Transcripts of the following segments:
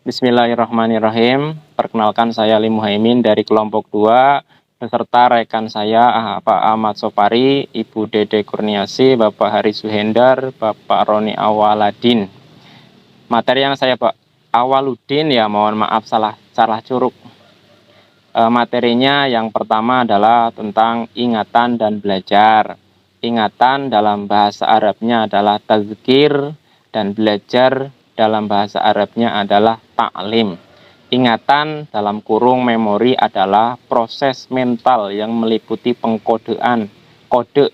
Bismillahirrahmanirrahim. Perkenalkan saya Ali Muhaimin dari kelompok 2 beserta rekan saya Pak Ahmad Sopari, Ibu Dede Kurniasi, Bapak Hari Suhendar, Bapak Roni Awaladin. Materi yang saya Awaludin ya, mohon maaf salah curug. Materinya yang pertama adalah tentang ingatan dan belajar. Ingatan dalam bahasa Arabnya adalah tazkir dan belajar dalam bahasa Arabnya adalah ta'lim. Ingatan dalam kurung memori adalah proses mental yang meliputi pengkodean, kode,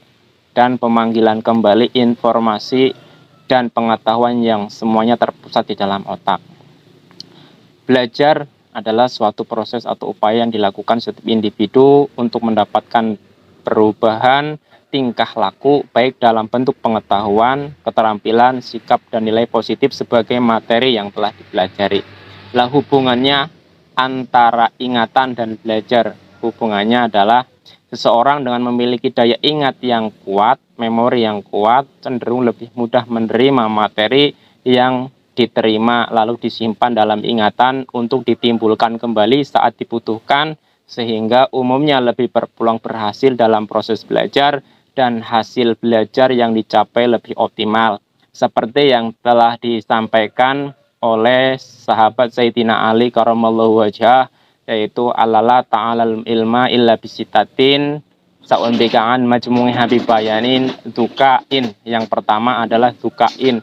dan pemanggilan kembali informasi dan pengetahuan yang semuanya terpusat di dalam otak. Belajar adalah suatu proses atau upaya yang dilakukan setiap individu untuk mendapatkan perubahan tingkah laku baik dalam bentuk pengetahuan, keterampilan, sikap, dan nilai positif sebagai materi yang telah dipelajari. Lah hubungannya antara ingatan dan belajar, hubungannya adalah seseorang dengan memiliki daya ingat yang kuat, memori yang kuat, cenderung lebih mudah menerima materi yang diterima lalu disimpan dalam ingatan untuk ditimbulkan kembali saat dibutuhkan, sehingga umumnya lebih berpeluang berhasil dalam proses belajar dan hasil belajar yang dicapai lebih optimal. Seperti yang telah disampaikan oleh sahabat Sayyidina Ali karamallahu wajhah, yaitu alala ta'alal ilma illa bisitatin sa'unbikaan majmui habibayanin dukain. Yang pertama adalah dukain,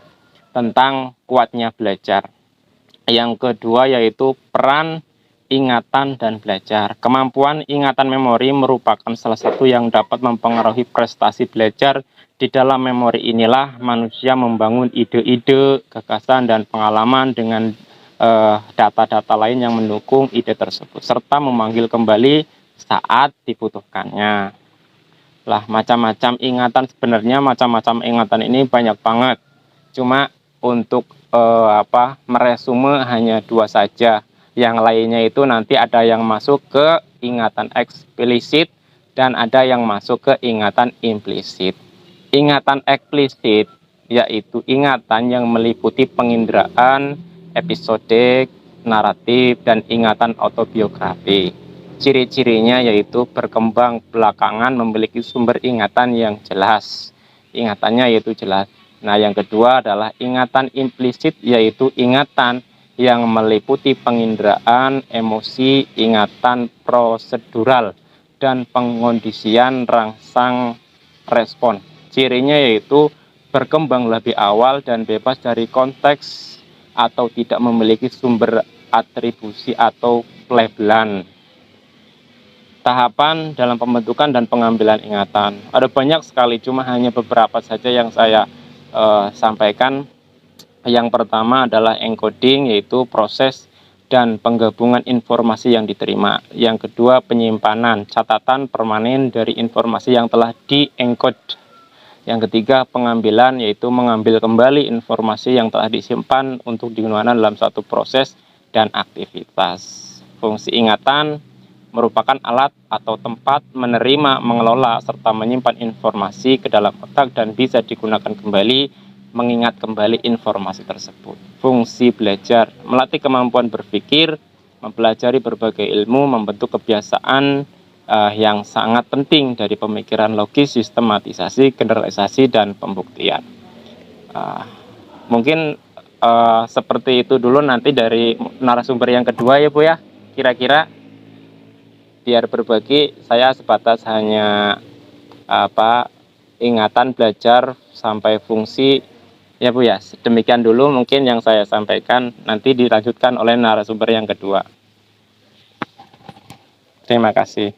tentang kuatnya belajar. Yang kedua yaitu peran ingatan dan belajar. Kemampuan ingatan memori merupakan salah satu yang dapat mempengaruhi prestasi belajar. Di dalam memori inilah manusia membangun ide-ide, gagasan, dan pengalaman dengan data-data lain yang mendukung ide tersebut, serta memanggil kembali saat dibutuhkannya. Lah macam-macam ingatan, sebenarnya macam-macam ingatan ini banyak banget. Cuma untuk meresume hanya 2 saja. Yang lainnya itu nanti ada yang masuk ke ingatan eksplisit dan ada yang masuk ke ingatan implisit. Ingatan eksplisit yaitu ingatan yang meliputi penginderaan, episodik, naratif, dan ingatan autobiografi. Ciri-cirinya yaitu berkembang belakangan memiliki sumber ingatan yang jelas. Ingatannya yaitu jelas. Nah, yang kedua adalah ingatan implisit, yaitu ingatan yang meliputi penginderaan, emosi, ingatan prosedural, dan pengondisian rangsang respon. Cirinya yaitu berkembang lebih awal dan bebas dari konteks atau tidak memiliki sumber atribusi atau pelabelan. Tahapan dalam pembentukan dan pengambilan ingatan ada banyak sekali, cuma hanya beberapa saja yang saya sampaikan. Yang pertama adalah encoding, yaitu proses dan penggabungan informasi yang diterima. Yang kedua penyimpanan, catatan permanen dari informasi yang telah di-encode. Yang ketiga pengambilan, yaitu mengambil kembali informasi yang telah disimpan untuk digunakan dalam suatu proses dan aktivitas. Fungsi ingatan merupakan alat atau tempat menerima, mengelola, serta menyimpan informasi ke dalam otak dan bisa digunakan kembali mengingat kembali informasi tersebut. Fungsi belajar melatih kemampuan berpikir, mempelajari berbagai ilmu, membentuk kebiasaan yang sangat penting dari pemikiran logis, sistematisasi, generalisasi, dan pembuktian. Mungkin seperti itu dulu, nanti dari narasumber yang kedua ya Bu ya, kira-kira biar berbagi, saya sebatas hanya ingatan, belajar, sampai fungsi ya Bu ya. Demikian dulu mungkin yang saya sampaikan, nanti dilanjutkan oleh narasumber yang kedua. Terima kasih.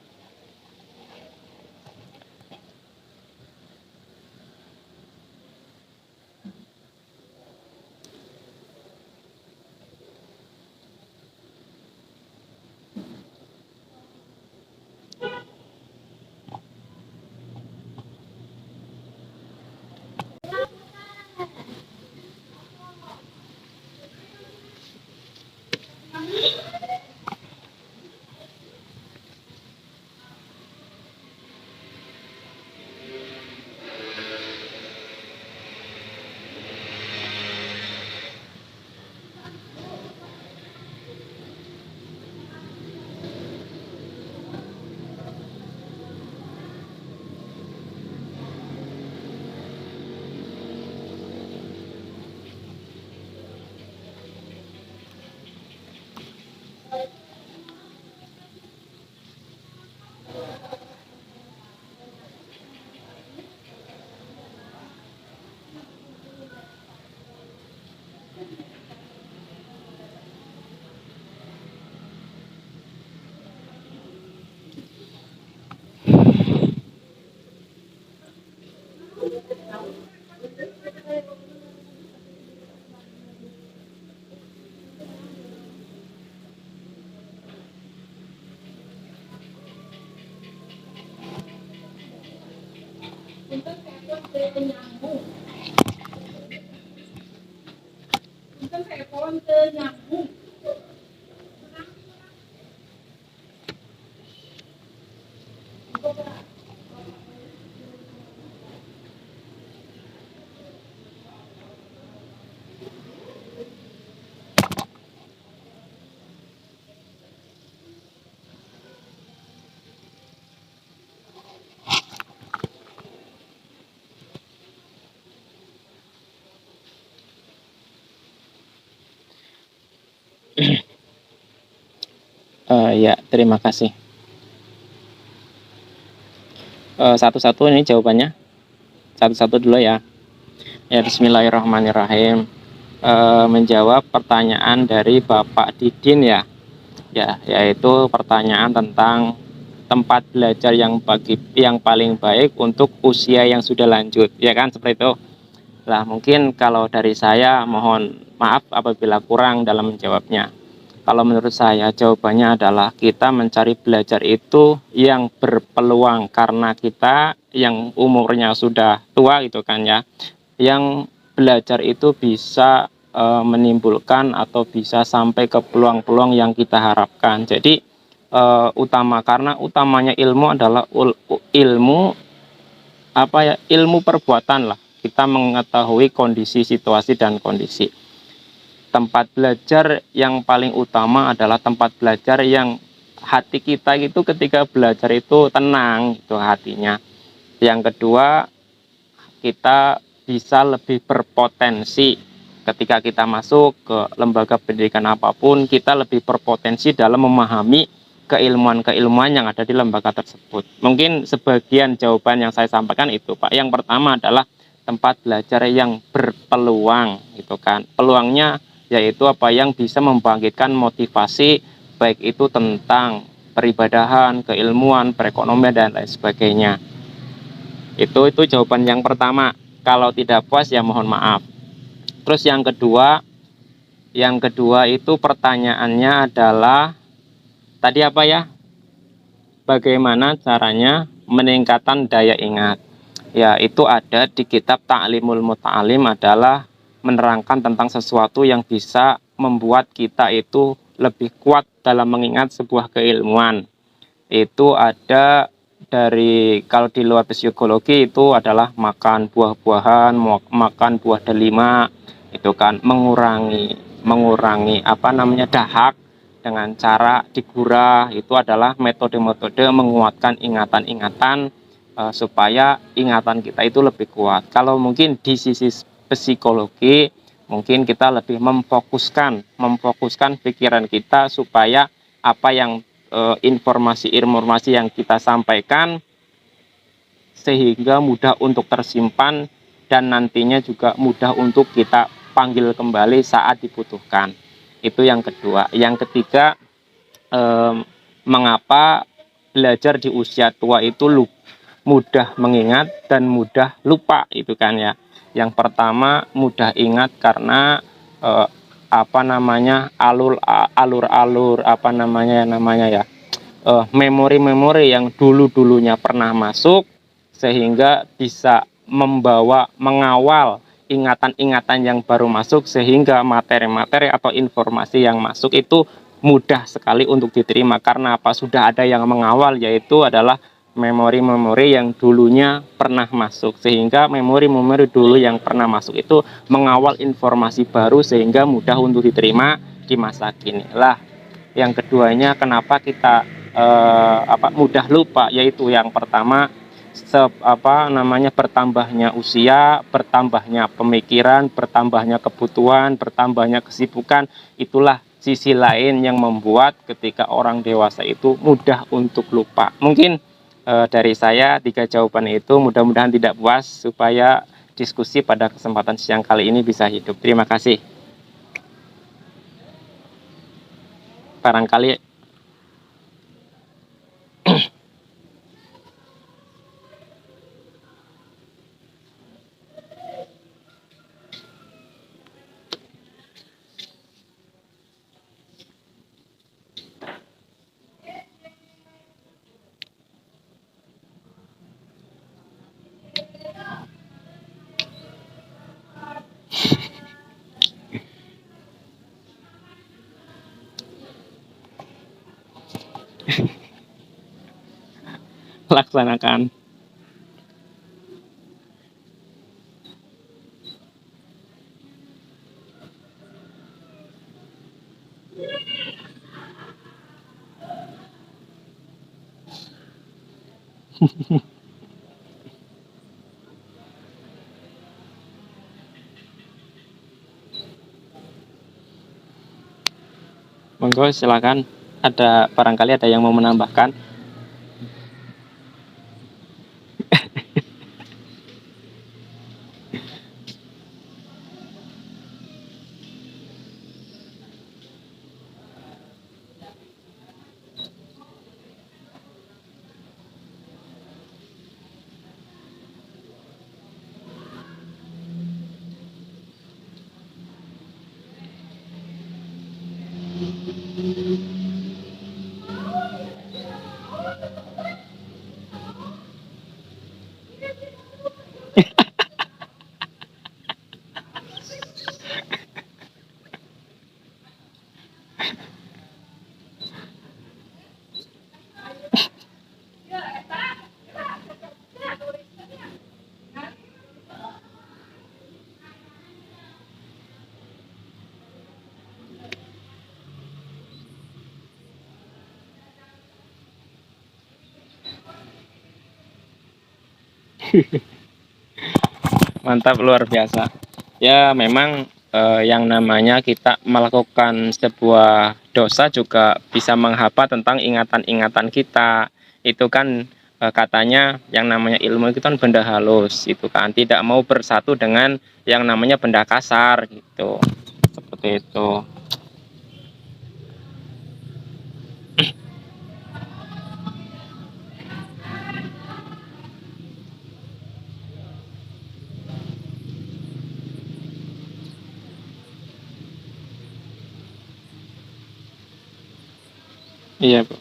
Ya, terima kasih. Satu-satu ini jawabannya. Satu-satu dulu ya. Ya, Bismillahirrahmanirrahim. Menjawab pertanyaan dari Bapak Didin ya. Ya, yaitu pertanyaan tentang tempat belajar yang paling baik untuk usia yang sudah lanjut, ya kan, seperti itu. Lah, mungkin kalau dari saya mohon maaf apabila kurang dalam menjawabnya. Kalau menurut saya jawabannya adalah kita mencari belajar itu yang berpeluang, karena kita yang umurnya sudah tua gitu kan ya, yang belajar itu bisa menimbulkan atau bisa sampai ke peluang-peluang yang kita harapkan. Jadi karena utamanya ilmu adalah ilmu ilmu perbuatan lah. Kita mengetahui kondisi, situasi, dan kondisi. Tempat belajar yang paling utama adalah tempat belajar yang hati kita itu ketika belajar itu tenang gitu hatinya. Yang kedua, kita bisa lebih berpotensi ketika kita masuk ke lembaga pendidikan apapun, kita lebih berpotensi dalam memahami keilmuan-keilmuan yang ada di lembaga tersebut. Mungkin sebagian jawaban yang saya sampaikan itu, Pak. Yang pertama adalah tempat belajar yang berpeluang, gitu kan. Peluangnya yaitu yang bisa membangkitkan motivasi, baik itu tentang peribadahan, keilmuan, perekonomian, dan lain sebagainya. Itu jawaban yang pertama. Kalau tidak puas ya mohon maaf. Terus yang kedua itu pertanyaannya adalah tadi apa ya? Bagaimana caranya meningkatkan daya ingat? Ya, itu ada di kitab Ta'limul Muta'alim, adalah menerangkan tentang sesuatu yang bisa membuat kita itu lebih kuat dalam mengingat sebuah keilmuan. Itu ada kalau di luar psikologi itu adalah makan buah-buahan, makan buah delima, itu kan mengurangi dahak dengan cara digurah. Itu adalah metode-metode menguatkan ingatan-ingatan supaya ingatan kita itu lebih kuat. Kalau mungkin di sisi psikologi, mungkin kita lebih memfokuskan pikiran kita supaya apa yang informasi-informasi yang kita sampaikan sehingga mudah untuk tersimpan dan nantinya juga mudah untuk kita panggil kembali saat dibutuhkan. Itu yang kedua. Yang ketiga, mengapa belajar di usia tua itu mudah mengingat dan mudah lupa, itu kan ya. Yang pertama, mudah ingat karena alur-alur memori-memori yang dulunya pernah masuk, sehingga bisa mengawal ingatan-ingatan yang baru masuk, sehingga materi-materi atau informasi yang masuk itu mudah sekali untuk diterima. Karena sudah ada yang mengawal, yaitu adalah memori-memori yang dulunya pernah masuk, sehingga memori-memori dulu yang pernah masuk itu mengawal informasi baru sehingga mudah untuk diterima di masa kini. Lah, yang keduanya kenapa kita mudah lupa, yaitu yang pertama bertambahnya usia, bertambahnya pemikiran, bertambahnya kebutuhan, bertambahnya kesibukan. Itulah sisi lain yang membuat ketika orang dewasa itu mudah untuk lupa. Mungkin dari saya 3 jawaban itu, mudah-mudahan tidak puas, supaya diskusi pada kesempatan siang kali ini bisa hidup. Terima kasih. Barangkali laksanakan. Monggo silakan, ada barangkali ada yang mau menambahkan. Mantap, luar biasa. Ya memang yang namanya kita melakukan sebuah dosa juga bisa menghapa tentang ingatan-ingatan kita. Itu kan katanya yang namanya ilmu itu kan benda halus, itu kan tidak mau bersatu dengan yang namanya benda kasar gitu. Seperti itu. Iya, Bu.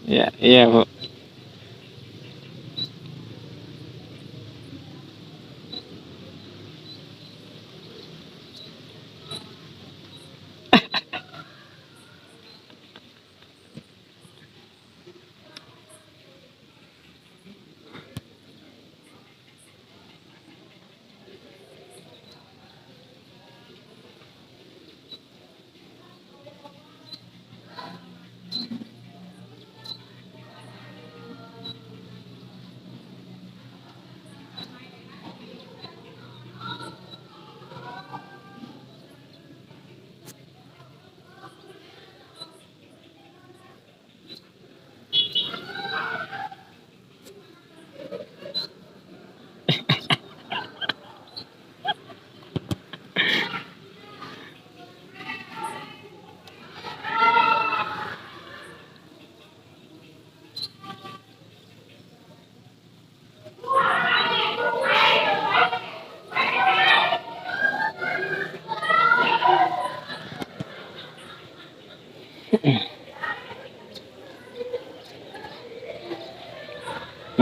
Iya, iya, Bu.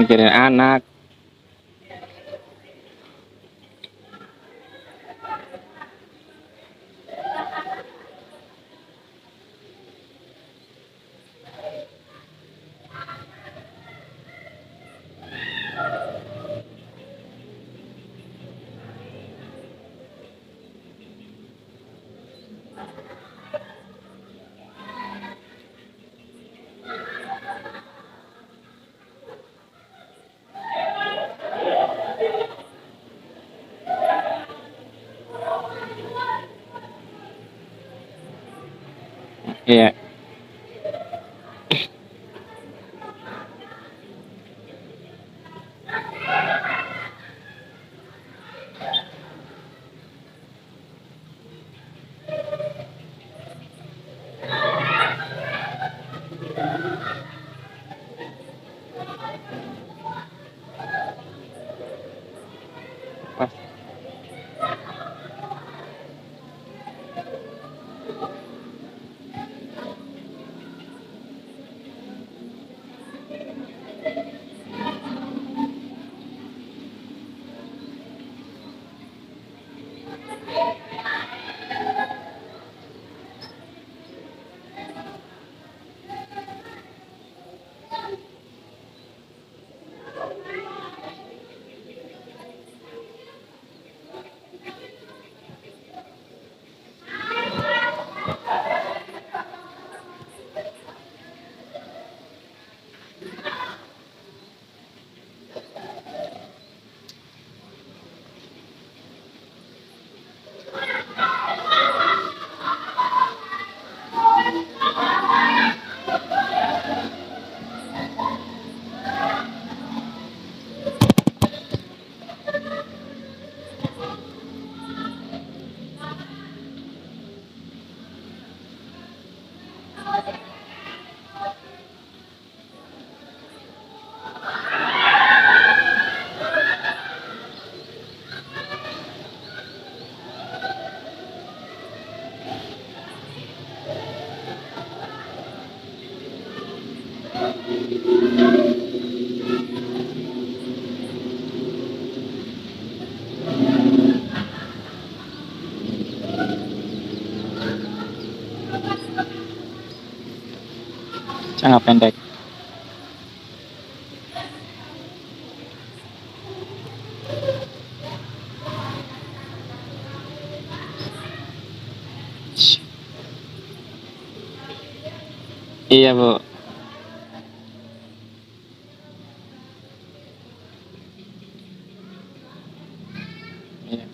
Mikirin anak. Iya, Jangka pendek. Iya, Bu. Iya.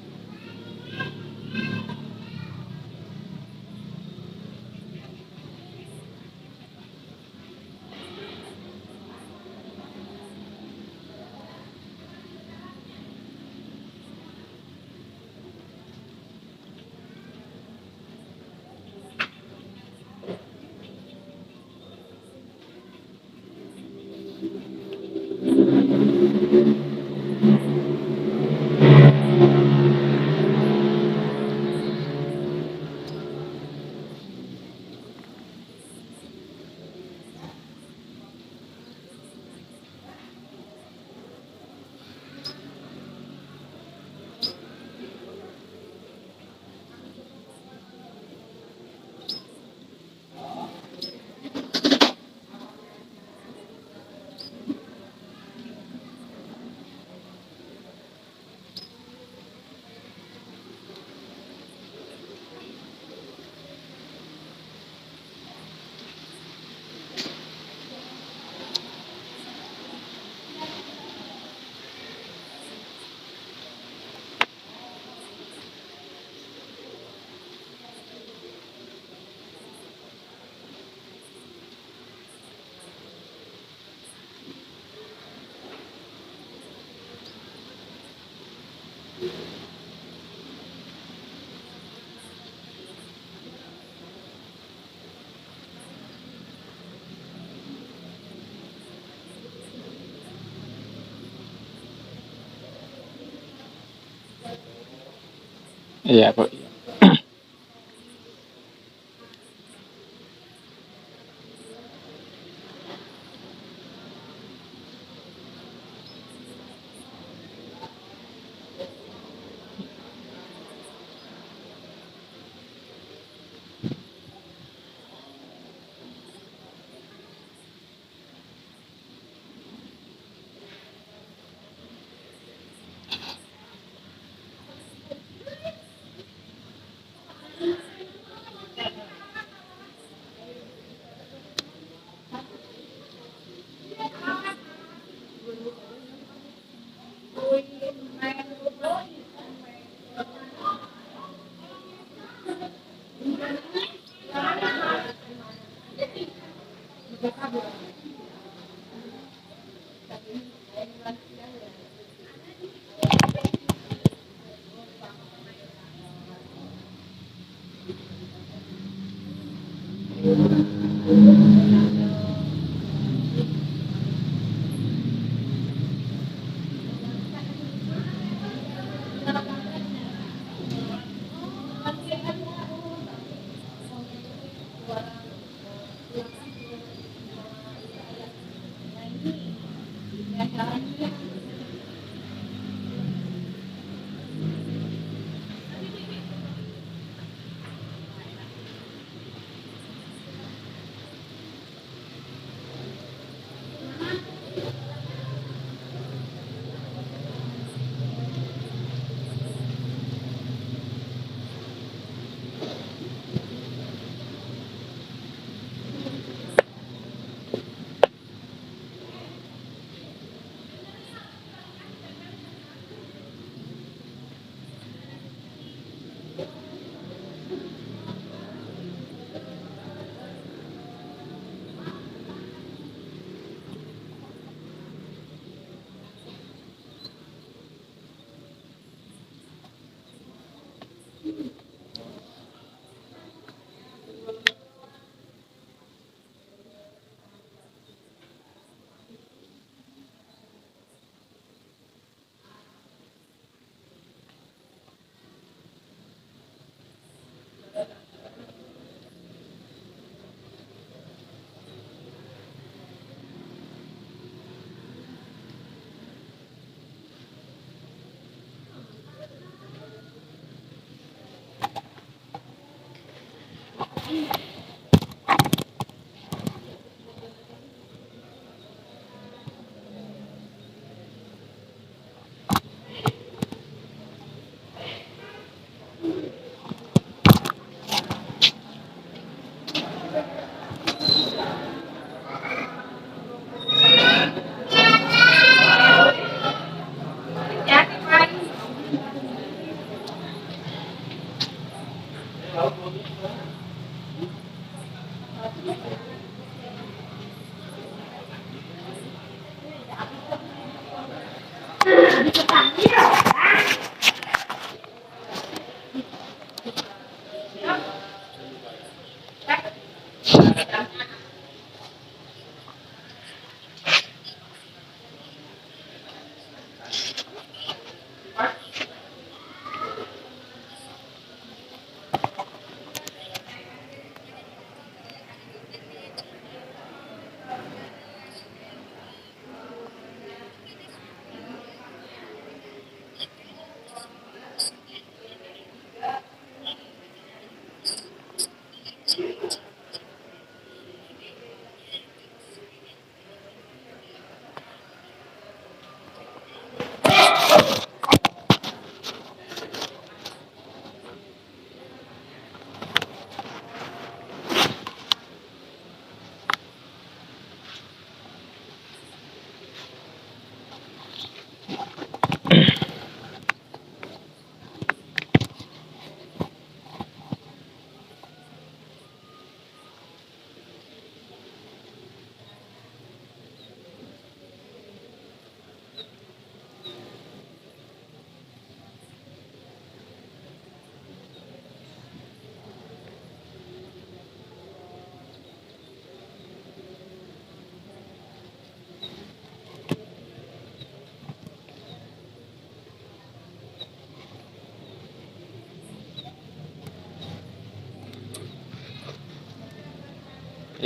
Iya, Bu.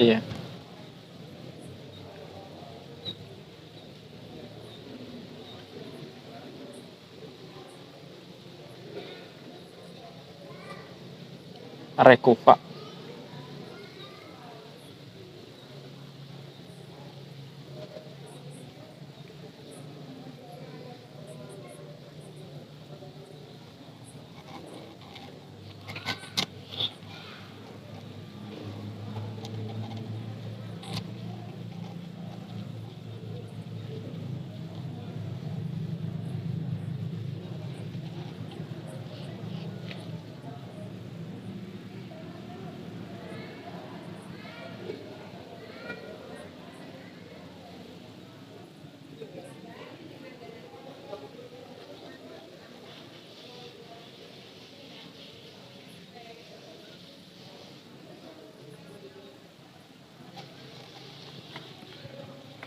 Iya. Rekupa.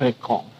Rekong.